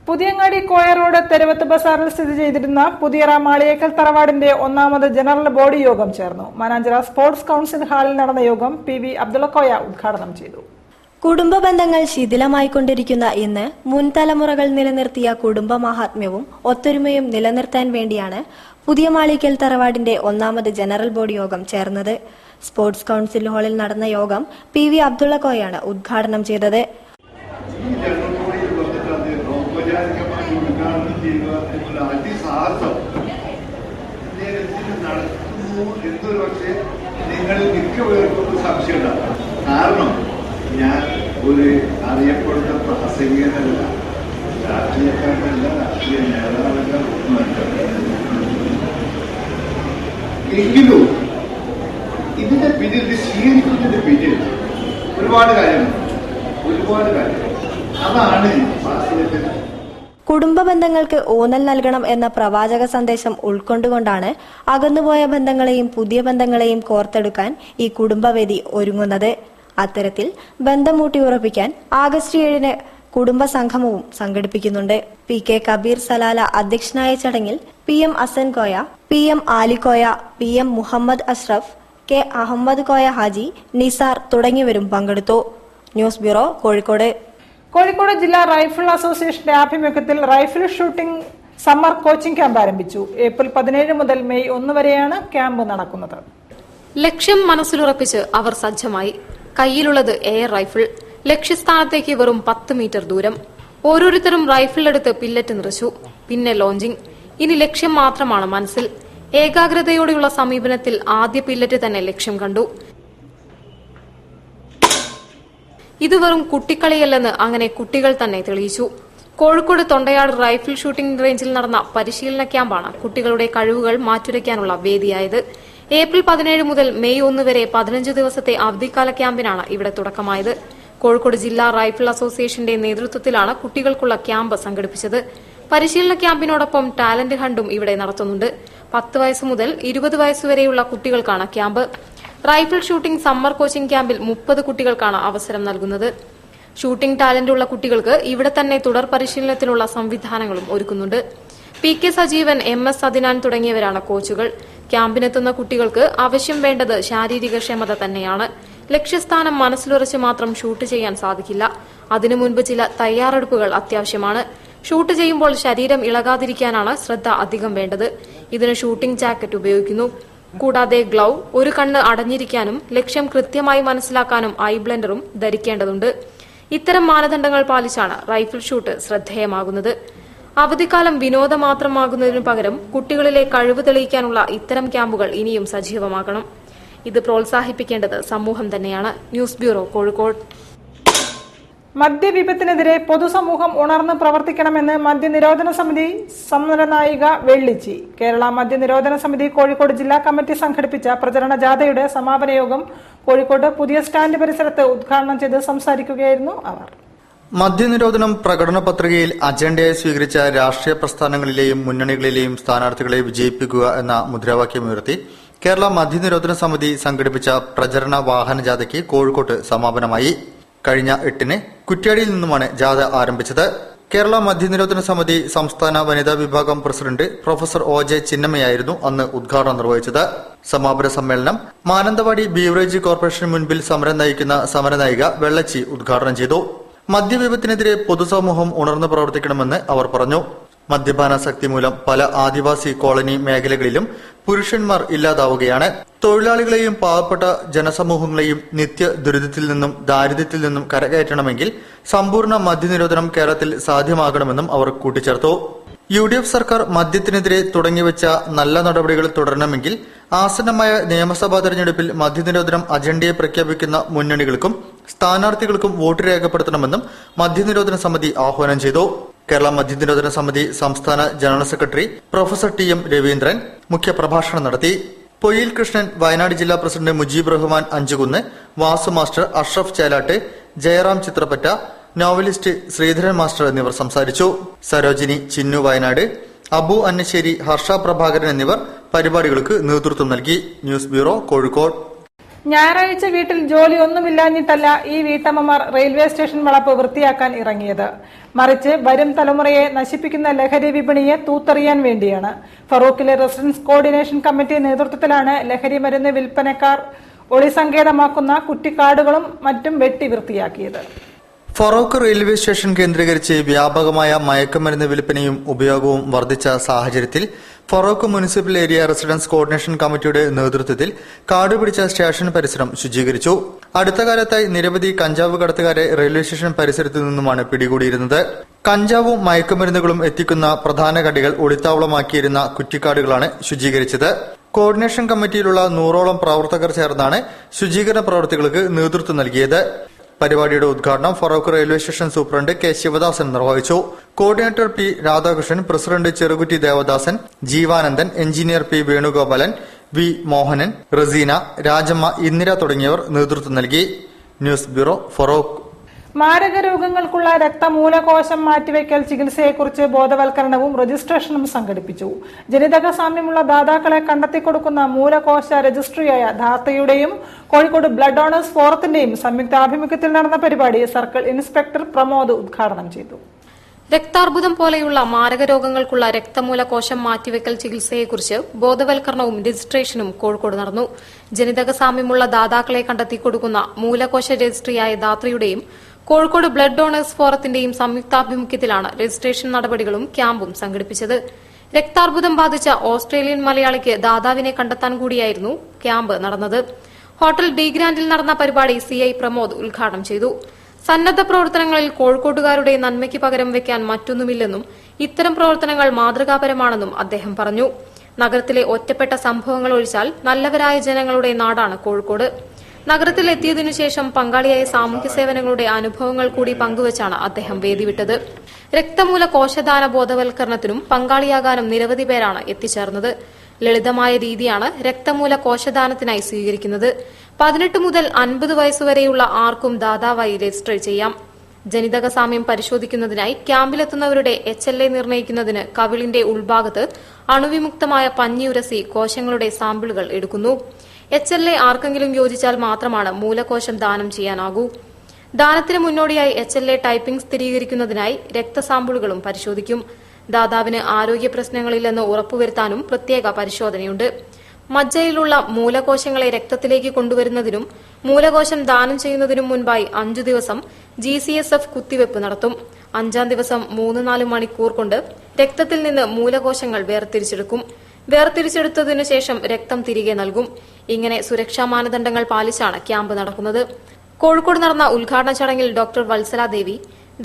Puthiyangadi Koya road Theruvath ബസാറിൽ സ്ഥിതി ചെയ്തിരുന്ന പുതിയറ മാളിയേക്കൽ തറവാടിന്റെ 1ാമത് ജനറൽ ബോഡി യോഗം ചേർന്നു. മാനാഞ്ചിറ സ്പോർട്സ് കൌൺസിൽ ഹാളിൽ നടന്ന യോഗം PV അബ്ദുള്ളക്കോയ ഉദ്ഘാടനം ചെയ്തു. കുടുംബ ബന്ധങ്ങൾ ശിഥിലമായിക്കൊണ്ടിരിക്കുന്ന ഇന്ന് മുൻതലമുറകൾ നിലനിർത്തിയ കുടുംബ മാഹാത്മ്യവും ഒത്തൊരുമയും നിലനിർത്താൻ വേണ്ടിയാണ് പുതിയ മാളിക്കൽ തറവാടിന്റെ 1ാമത് ജനറൽ ബോഡി യോഗം ചേർന്നത്. സ്പോർട്സ് കൌൺസിൽ ഹാളിൽ നടന്ന യോഗം PV അബ്ദുള്ളക്കോയാണ് ഉദ്ഘാടനം ചെയ്തത്. നിങ്ങളിൽ മിക്കവർക്കും സംശയമുണ്ടാകും. കാരണം ഞാൻ ഒരു അറിയപ്പെടുന്ന പ്രാസംഗികനല്ല, രാഷ്ട്രീയക്കാരനല്ല, രാഷ്ട്രീയ നേതാവല്ല, എങ്കിലും ഇതിന്റെ പിന്നിൽ, ഇത് സ്വീകരിക്കുന്നതിന്റെ പിന്നിൽ ഒരുപാട് കാര്യങ്ങളുണ്ട്. അതാണ് വാസ്തവത്തിൽ കുടുംബ ബന്ധങ്ങൾക്ക് ഊന്നൽ നൽകണം എന്ന പ്രവാചക സന്ദേശം ഉൾക്കൊണ്ടുകൊണ്ടാണ് അകന്നുപോയ ബന്ധങ്ങളെയും പുതിയ ബന്ധങ്ങളെയും കോർത്തെടുക്കാൻ ഈ കുടുംബവേദി ഒരുങ്ങുന്നത്. അത്തരത്തിൽ ബന്ധം ഊട്ടിയുറപ്പിക്കാൻ ആഗസ്റ്റ് 7-ന് കുടുംബ സംഗമവും സംഘടിപ്പിക്കുന്നുണ്ട്. PK കബീർ സലാല അധ്യക്ഷനായ ചടങ്ങിൽ PM Asan Koya, PM Alikoya, PM Muhammad Ashraf, K Ahmed Koya Haji, Nisar തുടങ്ങിയവരും പങ്കെടുത്തു. News bureau, Kozhikode. കോഴിക്കോട് ജില്ലാ റൈഫിൾ അസോസിയേഷന്റെ ആഭിമുഖ്യത്തിൽ rifle shooting summer coaching camp ആരംഭിച്ചു. ഏപ്രിൽ 17 മുതൽ മെയ് 1 വരെയാണ് ക്യാമ്പ് നടക്കുന്നത്. ലക്ഷ്യം മനസ്സിലുറപ്പിച്ച് അവർ സജ്ജമായി. കയ്യിലുള്ളത് എയർ റൈഫിൾ. ലക്ഷ്യസ്ഥാനത്തേക്ക് വെറും 10 മീറ്റർ ദൂരം. ഓരോരുത്തരും റൈഫിളെടുത്ത് പില്ലറ്റ് നിറച്ചു. പിന്നെ ലോഞ്ചിങ്. ഇനി ലക്ഷ്യം മാത്രമാണ് മനസ്സിൽ. ഏകാഗ്രതയോടെയുള്ള സമീപനത്തിൽ ആദ്യ പില്ലറ്റ് തന്നെ ലക്ഷ്യം കണ്ടു. ഇത് വെറും കുട്ടിക്കളിയല്ലെന്ന് അങ്ങനെ കുട്ടികൾ തന്നെ തെളിയിച്ചു. കോഴിക്കോട് തൊണ്ടയാട് റൈഫിൾ ഷൂട്ടിംഗ് റേഞ്ചിൽ നടന്ന പരിശീലന ക്യാമ്പാണ് കുട്ടികളുടെ കഴിവുകൾ മാറ്റുരയ്ക്കാനുള്ള വേദിയായത്. ഏപ്രിൽ 17 മുതൽ മെയ് 1 വരെ 15 ദിവസത്തെ അവധിക്കാല ക്യാമ്പിനാണ് ഇവിടെ തുടക്കമായത്. കോഴിക്കോട് ജില്ലാ റൈഫിൾ അസോസിയേഷന്റെ നേതൃത്വത്തിലാണ് കുട്ടികൾക്കുള്ള ക്യാമ്പ് സംഘടിപ്പിച്ചത്. പരിശീലന ക്യാമ്പിനോടൊപ്പം ടാലന്റ് ഹണ്ടും ഇവിടെ നടത്തുന്നുണ്ട്. 10 വയസ്സ് മുതൽ 20 വയസ്സുവരെയുള്ള കുട്ടികൾക്കാണ് camp. Rifle shooting summer coaching ക്യാമ്പിൽ 30 കുട്ടികൾക്കാണ് അവസരം നൽകുന്നത്. ഷൂട്ടിംഗ് ടാലന്റ് ഉള്ള കുട്ടികൾക്ക് ഇവിടെ തന്നെ തുടർ പരിശീലനത്തിനുള്ള സംവിധാനങ്ങളും ഒരുക്കുന്നുണ്ട്. PK സജീവൻ, MS സദിനാൻ തുടങ്ങിയവരാണ് കോച്ചുകൾ. ക്യാമ്പിനെത്തുന്ന കുട്ടികൾക്ക് ആവശ്യം വേണ്ടത് ശാരീരിക ക്ഷമത തന്നെയാണ്. ലക്ഷ്യസ്ഥാനം മനസ്സിലുറച്ച് മാത്രം ഷൂട്ട് ചെയ്യാൻ സാധിക്കില്ല. അതിനു മുൻപ് ചില തയ്യാറെടുപ്പുകൾ അത്യാവശ്യമാണ്. ഷൂട്ട് ചെയ്യുമ്പോൾ ശരീരം ഇളകാതിരിക്കാനാണ് ശ്രദ്ധ അധികം വേണ്ടത്. ഇതിന് ഷൂട്ടിംഗ് ജാക്കറ്റ് ഉപയോഗിക്കുന്നു. കൂടാതെ ഗ്ലൗ, ഒരു കണ്ണ് അടഞ്ഞിരിക്കാനും ലക്ഷ്യം കൃത്യമായി മനസ്സിലാക്കാനും ഐ ബ്ലെൻഡറും ധരിക്കേണ്ടതുണ്ട്. ഇത്തരം മാനദണ്ഡങ്ങൾ പാലിച്ചാണ് റൈഫിൾ ഷൂട്ട് ശ്രദ്ധേയമാകുന്നത്. അവധിക്കാലം വിനോദം മാത്രമാകുന്നതിനു പകരം കുട്ടികളിലെ കഴിവ് തെളിയിക്കാനുള്ള ഇത്തരം ക്യാമ്പുകൾ ഇനിയും സജീവമാകണം. ഇത് പ്രോത്സാഹിപ്പിക്കേണ്ടത് സമൂഹം തന്നെയാണ്. News bureau, Kozhikode. മദ്യവിപത്തിനെതിരെ പൊതുസമൂഹം ഉണർന്ന് പ്രവർത്തിക്കണമെന്ന് മദ്യനിരോധന സമിതി സമരനായിക വെള്ളിച്ചി. കേരള മദ്യനിരോധന സമിതി കോഴിക്കോട് ജില്ലാ കമ്മിറ്റി സംഘടിപ്പിച്ച പ്രചരണ ജാഥയുടെ സമാപന യോഗം കോഴിക്കോട് പുതിയ സ്റ്റാൻഡ് പരിസരത്ത് ഉദ്ഘാടനം ചെയ്ത് സംസാരിക്കുകയായിരുന്നു അവർ. മദ്യനിരോധനം പ്രകടന പത്രികയിൽ അജണ്ടയായി സ്വീകരിച്ച രാഷ്ട്രീയ പ്രസ്ഥാനങ്ങളിലെയും മുന്നണികളിലെയും സ്ഥാനാർത്ഥികളെ വിജയിപ്പിക്കുക എന്ന മുദ്രാവാക്യമുയർത്തി കേരള മദ്യനിരോധന സമിതി സംഘടിപ്പിച്ച പ്രചരണ വാഹന ജാഥയ്ക്ക് കോഴിക്കോട്ട് സമാപനമായി. കഴിഞ്ഞ 8-ന് കുറ്റ്യാടിയിൽ നിന്നുമാണ് ജാഥ ആരംഭിച്ചത്. കേരള മദ്യനിരോധന സമിതി സംസ്ഥാന വനിതാ വിഭാഗം പ്രസിഡന്റ് പ്രൊഫസർ OJ ചിന്നമ്മയായിരുന്നു അന്ന് ഉദ്ഘാടനം നിർവഹിച്ചത്. സമാപന സമ്മേളനം മാനന്തവാടി ബീവറേജ് കോർപ്പറേഷന് മുൻപിൽ സമരം നയിക്കുന്ന സമരനായിക വെള്ളച്ചി ഉദ്ഘാടനം ചെയ്തു. മദ്യവിപത്തിനെതിരെ പൊതുസമൂഹം ഉണർന്നു പ്രവർത്തിക്കണമെന്ന് അവർ പറഞ്ഞു. മദ്യപാനാസക്തി മൂലം പല ആദിവാസി കോളനി മേഖലകളിലും പുരുഷന്മാർ ഇല്ലാതാവുകയാണ്. തൊഴിലാളികളെയും പാവപ്പെട്ട ജനസമൂഹങ്ങളെയും നിത്യ ദുരിതത്തിൽ നിന്നും ദാരിദ്ര്യത്തിൽ നിന്നും കരകയറ്റണമെങ്കിൽ സമ്പൂർണ്ണ മദ്യനിരോധനം കേരളത്തിൽ സാധ്യമാകണമെന്നും അവർ കൂട്ടിച്ചേർത്തു. UDF സർക്കാർ മദ്യത്തിനെതിരെ തുടങ്ങിവെച്ച നല്ല നടപടികൾ തുടരണമെങ്കിൽ ആസന്നമായ നിയമസഭാ തെരഞ്ഞെടുപ്പിൽ മദ്യനിരോധനം അജണ്ടയെ പ്രഖ്യാപിക്കുന്ന മുന്നണികൾക്കും സ്ഥാനാർത്ഥികൾക്കും വോട്ട് രേഖപ്പെടുത്തണമെന്നും മദ്യനിരോധന സമിതി ആഹ്വാനം ചെയ്തു. കേരള മദ്യനിരോധന സമിതി സംസ്ഥാന general secretary professor TM Raveendran മുഖ്യപ്രഭാഷണം നടത്തി. പൊയ്യിൽ കൃഷ്ണൻ, വയനാട് ജില്ലാ president Mujeeb Rahman Anchukunnu, Vasu master, Ashraf Chelatt, Jayaram Chithrappatta, novelist Sreedharan master എന്നിവർ സംസാരിച്ചു. സരോജിനി, ചിന്നു വയനാട്, അബു അന്നശ്ശേരി, ഹർഷ പ്രഭാകരൻ എന്നിവർ പരിപാടികൾക്ക് നേതൃത്വം നൽകി. News bureau, Kozhikode. ഞായറാഴ്ച വീട്ടിൽ ജോലി ഒന്നുമില്ലാഞ്ഞിട്ടല്ല ഈ വീട്ടമ്മമാർ റെയിൽവേ സ്റ്റേഷൻ വളപ്പ് വൃത്തിയാക്കാൻ ഇറങ്ങിയത്. മറിച്ച് വരും തലമുറയെ നശിപ്പിക്കുന്ന ലഹരി വിപണിയെ തൂത്തെറിയാൻ വേണ്ടിയാണ്. ഫറൂഖിലെ റെസിഡൻസ് കോർഡിനേഷൻ കമ്മിറ്റി നേതൃത്വത്തിലാണ് ലഹരി മരുന്ന് വിൽപ്പനക്കാർ ഒളിസങ്കേതമാക്കുന്ന കുറ്റിക്കാടുകളും മറ്റും വെട്ടി വൃത്തിയാക്കിയത്. ഫറോക്ക് റെയിൽവേ സ്റ്റേഷൻ കേന്ദ്രീകരിച്ച് വ്യാപകമായ മയക്കുമരുന്ന് വിൽപ്പനയും ഉപയോഗവും വർദ്ധിച്ച സാഹചര്യത്തിൽ Feroke municipal area residence coordination കമ്മിറ്റിയുടെ നേതൃത്വത്തിൽ കാടുപിടിച്ച സ്റ്റേഷൻ പരിസരം ശുചീകരിച്ചു. അടുത്ത കാലത്തായി നിരവധി കഞ്ചാവ് കടത്തുകാരെ റെയിൽവേ സ്റ്റേഷൻ പരിസരത്തു നിന്നുമാണ് പിടികൂടിയിരുന്നത്. കഞ്ചാവും മയക്കുമരുന്നുകളും എത്തിക്കുന്ന പ്രധാന കടികൾ ഒളിത്താവളമാക്കിയിരുന്ന കുറ്റിക്കാടുകളാണ് ശുചീകരിച്ചത്. കോർഡിനേഷൻ കമ്മിറ്റിയിലുള്ള 100ഓളം പ്രവർത്തകർ ചേർന്നാണ് ശുചീകരണ പ്രവൃത്തികൾക്ക് നേതൃത്വം നൽകിയത്. പരിപാടിയുടെ ഉദ്ഘാടനം Feroke railway station superintendent K Sivadasan നിർവഹിച്ചു. Coordinator P Radhakrishnan, president Cherukutty Devadasan, Jeevanandan, engineer P Venugopalan, V Mohanan, Raseena, Rajamma, Indira തുടങ്ങിയവർ നേതൃത്വം നൽകി. News bureau, Feroke. മാരക രോഗങ്ങൾക്കുള്ള രക്തമൂലകോശം മാറ്റിവെക്കൽ ചികിത്സയെക്കുറിച്ച് ബോധവൽക്കരണവും രജിസ്ട്രേഷനും സംഘടിപ്പിച്ചു. ജനിതക സാമ്യമുള്ള ദാതാക്കളെ കണ്ടെത്തിക്കൊടുക്കുന്ന മൂലകോശ രജിസ്ട്രിയായ ധാത്തയുടെയും കോഴിക്കോട് ബ്ലഡ് ഡോണേഴ്സ് ഫോറത്തിന്റെയും സംയുക്താഭിമുഖ്യത്തിൽ നടന്ന പരിപാടി സർക്കിൾ ഇൻസ്പെക്ടർ പ്രമോദ് ഉദ്ഘാടനം ചെയ്തു. രക്താർബുദം പോലെയുള്ള മാരക രോഗങ്ങൾക്കുള്ള രക്തമൂലകോശം മാറ്റിവെക്കൽ ചികിത്സയെക്കുറിച്ച് ബോധവൽക്കരണവും രജിസ്ട്രേഷനും കോഴിക്കോട് നടന്നു. ജനിതക സാമ്യമുള്ള ദാതാക്കളെ കണ്ടെത്തിക്കൊടുക്കുന്ന മൂലകോശ രജിസ്ട്രിയായ ധാത്രയുടെയും കോഴിക്കോട് ബ്ലഡ് ഡോണേഴ്സ് ഫോറത്തിന്റെയും സംയുക്താഭിമുഖ്യത്തിലാണ് രജിസ്ട്രേഷൻ നടപടികളും ക്യാമ്പും സംഘടിപ്പിച്ചത്. രക്താർബുദം ബാധിച്ച ഓസ്ട്രേലിയൻ മലയാളിക്ക് ദാതാവിനെ കണ്ടെത്താൻ കൂടിയായിരുന്നു ക്യാമ്പ് നടന്നത്. ഹോട്ടൽ ഡി ഗ്രാൻഡിൽ നടന്ന പരിപാടി CI പ്രമോദ് ഉദ്ഘാടനം ചെയ്തു. സന്നദ്ധ പ്രവർത്തനങ്ങളിൽ കോഴിക്കോട്ടുകാരുടെ നന്മയ്ക്ക് പകരം വെക്കാൻ മറ്റൊന്നുമില്ലെന്നും ഇത്തരം പ്രവർത്തനങ്ങൾ മാതൃകാപരമാണെന്നും അദ്ദേഹം പറഞ്ഞു. നഗരത്തിലെ ഒറ്റപ്പെട്ട സംഭവങ്ങൾ ഒഴിച്ചാൽ നല്ലവരായ ജനങ്ങളുടെ നാടാണ് കോഴിക്കോട്. നഗരത്തിൽ എത്തിയതിനുശേഷം പങ്കാളിയായ സാമൂഹ്യ സേവനങ്ങളുടെ അനുഭവങ്ങൾ കൂടി പങ്കുവച്ചാണ് അദ്ദേഹം വേദിവിട്ടത്. രക്തമൂല കോശദാന ബോധവൽക്കരണത്തിനും പങ്കാളിയാകാനും നിരവധി പേരാണ് എത്തിച്ചേർന്നത്. ലളിതമായ രീതിയാണ് രക്തമൂല കോശദാനത്തിനായി സ്വീകരിക്കുന്നത്. 18 മുതൽ 50 വയസ്സുവരെയുള്ള ആർക്കും ദാതാവായി രജിസ്റ്റർ ചെയ്യാം. ജനിതക സാമ്യം പരിശോധിക്കുന്നതിനായി ക്യാമ്പിലെത്തുന്നവരുടെ HLA നിർണ്ണയിക്കുന്നതിന് കവിളിന്റെ ഉൾഭാഗത്ത് അണുവിമുക്തമായ പഞ്ഞി ഉരസി കോശങ്ങളുടെ സാമ്പിളുകൾ എടുക്കുന്നു. HLA ആർക്കെങ്കിലും യോജിച്ചാൽ മാത്രമാണ് മൂലകോശം ദാനം ചെയ്യാനാകൂ. ദാനത്തിന് മുന്നോടിയായി HLA ടൈപ്പിംഗ് സ്ഥിരീകരിക്കുന്നതിനായി രക്തസാമ്പിളുകളും പരിശോധിക്കും. ദാതാവിന് ആരോഗ്യ പ്രശ്നങ്ങളില്ലെന്ന് ഉറപ്പുവരുത്താനും പ്രത്യേക പരിശോധനയുണ്ട്. മജ്ജയിലുള്ള മൂലകോശങ്ങളെ രക്തത്തിലേക്ക് കൊണ്ടുവരുന്നതിനും മൂലകോശം ദാനം ചെയ്യുന്നതിനും മുൻപായി 5 ദിവസം GCSF കുത്തിവെപ്പ് നടത്തും. 5-ാം ദിവസം 3-4 മണിക്കൂർ കൊണ്ട് രക്തത്തിൽ നിന്ന് മൂലകോശങ്ങൾ വേർതിരിച്ചെടുക്കും. വേർതിരിച്ചെടുത്തതിനു ശേഷം രക്തം തിരികെ നൽകും. ഇങ്ങനെ സുരക്ഷാ മാനദണ്ഡങ്ങൾ പാലിച്ചാണ് ക്യാമ്പ് നടക്കുന്നത്. കോഴിക്കോട് നടന്ന ഉദ്ഘാടന ചടങ്ങിൽ doctor Vatsala Devi,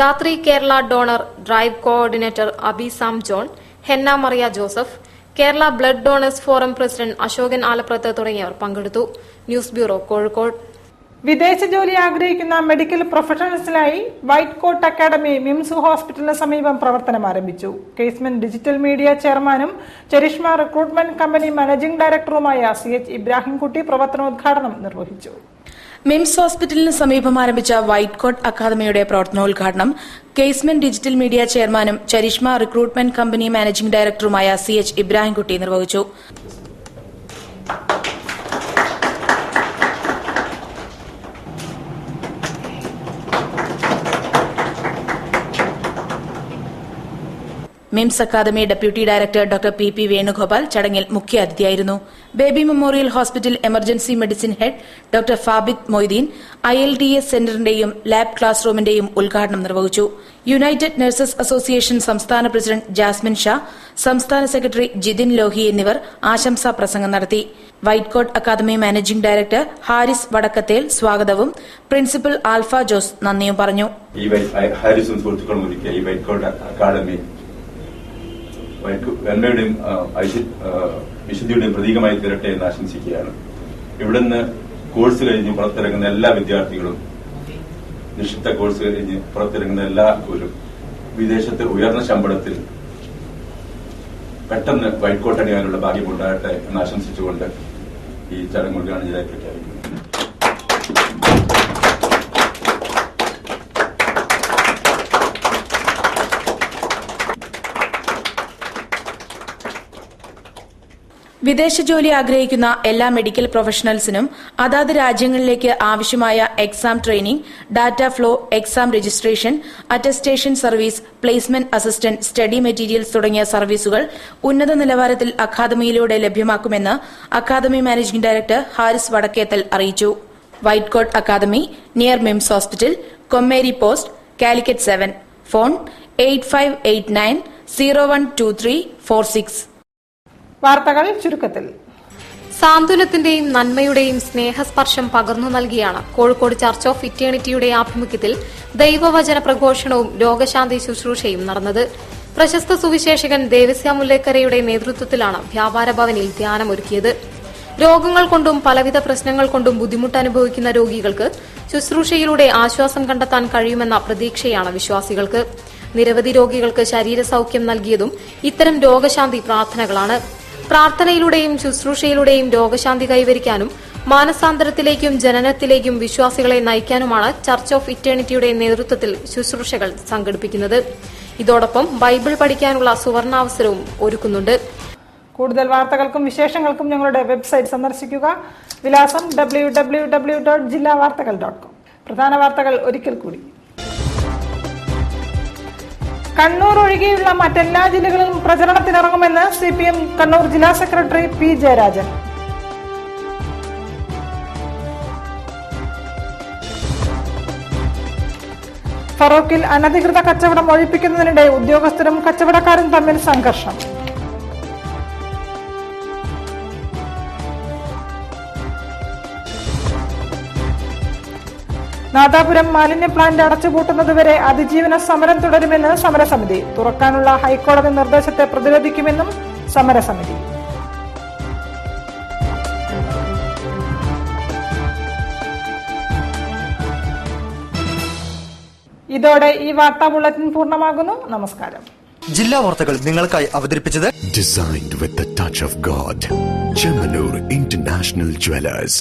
Dhathri Kerala donor drive coordinator Abi Sam John, Henna Maria Joseph, Kerala blood donors forum president Ashokan Alaprath തുടങ്ങിയവർ പങ്കെടുത്തു. News bureau, Kozhikode. വിദേശ ജോലി ആഗ്രഹിക്കുന്ന മെഡിക്കൽ പ്രൊഫഷണൽസിനായി വൈറ്റ് കോട്ട് അക്കാദമി മിംസ് ഹോസ്പിറ്റലിന് സമീപം പ്രവർത്തനം ആരംഭിച്ചു. കേസ്മെന്റ് ഡിജിറ്റൽ മീഡിയ ചെയർമാനും ചരിഷ്മ റിക്രൂട്ട്മെന്റ് കമ്പനി മാനേജിംഗ് ഡയറക്ടറുമായ CH ഇബ്രാഹിംകുട്ടി പ്രവർത്തനോദ്ഘാടനം നിർവഹിച്ചു. മിംസ് ഹോസ്പിറ്റലിന് സമീപം ആരംഭിച്ച വൈറ്റ് കോട്ട് അക്കാദമിയുടെ പ്രവർത്തനോദ്ഘാടനം കേസ്മെന്റ് ഡിജിറ്റൽ മീഡിയ ചെയർമാനും ചരിഷ്മ റിക്രൂട്ട്മെന്റ് കമ്പനി മാനേജിംഗ് ഡയറക്ടറുമായ CH ഇബ്രാഹിംകുട്ടി നിർവഹിച്ചു. MIMS academy deputy director doctor PP Venugopal ചടങ്ങിൽ മുഖ്യാതിഥിയായിരുന്നു. Baby memorial hospital emergency medicine head doctor Fabid Moideen ILDS സെന്ററിന്റെയും ലാബ് ക്ലാസ് റൂമിന്റെയും ഉദ്ഘാടനം നിർവഹിച്ചു. യുണൈറ്റഡ് നഴ്സസ് അസോസിയേഷൻ സംസ്ഥാന പ്രസിഡന്റ് ജാസ്മിൻ ഷാ, സംസ്ഥാന സെക്രട്ടറി ജിതിൻ ലോഹി എന്നിവർ ആശംസാ പ്രസംഗം നടത്തി. White coat academy managing director Harris Vadakkathel സ്വാഗതവും പ്രിൻസിപ്പൽ ആൽഫ ജോസ് നന്ദിയും പറഞ്ഞു. നന്മയുടെയും വിശുദ്ധിയുടെയും പ്രതീകമായി തീരട്ടെ എന്ന് ആശംസിക്കുകയാണ്. ഇവിടുന്ന് കോഴ്സ് കഴിഞ്ഞ് പുറത്തിറങ്ങുന്ന എല്ലാ വിദ്യാർത്ഥികളും, നിശ്ചിത കോഴ്സ് കഴിഞ്ഞ് പുറത്തിറങ്ങുന്ന എല്ലാവരും വിദേശത്ത് ഉയർന്ന ശമ്പളത്തിൽ പെട്ടെന്ന് വൈറ്റ് കോട്ട് അണിയാനുള്ള ഭാഗ്യമുണ്ടാകട്ടെ എന്ന് ആശംസിച്ചുകൊണ്ട് ഈ ചടങ്ങ് ഉദ്ഘാടനം ചെയ്തായി പ്രഖ്യാപിക്കുന്നു. വിദേശ ജോലി ആഗ്രഹിക്കുന്ന എല്ലാ മെഡിക്കൽ പ്രൊഫഷണൽസിനും അതാത് രാജ്യങ്ങളിലേക്ക് ആവശ്യമായ exam training, data flow, exam registration, attestation service, placement assistant, study materials തുടങ്ങിയ സർവീസുകൾ ഉന്നത നിലവാരത്തിൽ അക്കാദമിയിലൂടെ ലഭ്യമാക്കുമെന്ന് academy managing director Haris Vadakkethal അറിയിച്ചു. White coat academy, near MIMS hospital, Kommeri post, Calicut 7. Phone 8589012346. വാർത്തകൾ ചുരുക്കത്തിൽ. സാന്ത്വനത്തിന്റെയും നന്മയുടെയും സ്നേഹസ്പർശം പകർന്നു നൽകിയാണ് കോഴിക്കോട് ചർച്ച് ഓഫ് ഇറ്റേണിറ്റിയുടെ ആഭിമുഖ്യത്തിൽ ദൈവവചന പ്രഘോഷണവും രോഗശാന്തി ശുശ്രൂഷയും നടന്നത്. പ്രശസ്ത സുവിശേഷകൻ ദേവസ്യ മുല്ലേക്കരയുടെ നേതൃത്വത്തിലാണ് വ്യാപാര ഭവനിൽ ധ്യാനമൊരുക്കിയത്. രോഗങ്ങൾ കൊണ്ടും പലവിധ പ്രശ്നങ്ങൾ കൊണ്ടും ബുദ്ധിമുട്ട് അനുഭവിക്കുന്ന രോഗികൾക്ക് ശുശ്രൂഷയിലൂടെ ആശ്വാസം കണ്ടെത്താൻ കഴിയുമെന്ന പ്രതീക്ഷയാണ് വിശ്വാസികൾക്ക്. നിരവധി രോഗികൾക്ക് ശരീരസൌഖ്യം നൽകിയതും ഇത്തരം രോഗശാന്തി പ്രാർത്ഥനകളാണ്. പ്രാർത്ഥനയിലൂടെയും ശുശ്രൂഷയിലൂടെയും രോഗശാന്തി കൈവരിക്കാനും മാനസാന്തരത്തിലേക്കും ജനനത്തിലേക്കും വിശ്വാസികളെ നയിക്കാനുമാണ് ചർച്ച് ഓഫ് ഇറ്റേണിറ്റിയുടെ നേതൃത്വത്തിൽ ശുശ്രൂഷകൾ സംഘടിപ്പിക്കുന്നത്. ഇതോടൊപ്പം ബൈബിൾ പഠിക്കാനുള്ള സുവർണാവസരവും ഒരുക്കുന്നുണ്ട്. കൂടുതൽ വാർത്തകൾക്കും വിശേഷങ്ങൾക്കും ഞങ്ങളുടെ വെബ്സൈറ്റ് സന്ദർശിക്കുക. വിലാസം www.jillavartakal.com. പ്രധാന വാർത്തകൾ ഒരിക്കൽ കൂടി. കണ്ണൂർ ഒഴികെയുള്ള മറ്റെല്ലാ ജില്ലകളിലും പ്രചരണത്തിനിറങ്ങുമെന്ന് CPM കണ്ണൂർ ജില്ലാ സെക്രട്ടറി P. ജയരാജൻ. ഫറോക്കിൽ അനധികൃത കച്ചവടം ഒഴിപ്പിക്കുന്നതിനിടെ ഉദ്യോഗസ്ഥരും കച്ചവടക്കാരും തമ്മിൽ സംഘർഷം. നാദാപുരം മാലിന്യ പ്ലാന്റ് അടച്ചുപൂട്ടുന്നതുവരെ അതിജീവന സമരം തുടരുമെന്ന് സമരസമിതി. തുറക്കാനുള്ള ഹൈക്കോടതി നിർദ്ദേശത്തെ പ്രതിരോധിക്കുമെന്നും സമരസമിതി. ഇതോടെ ഈ വാർത്താ ബുള്ളറ്റിൻ പൂർണ്ണമാകുന്നു. നമസ്കാരം. ജില്ലാ വാർത്തകൾ നിങ്ങൾക്കായി അവതരിപ്പിച്ചത് Designed with the touch of God. Chemanur International Jewelers.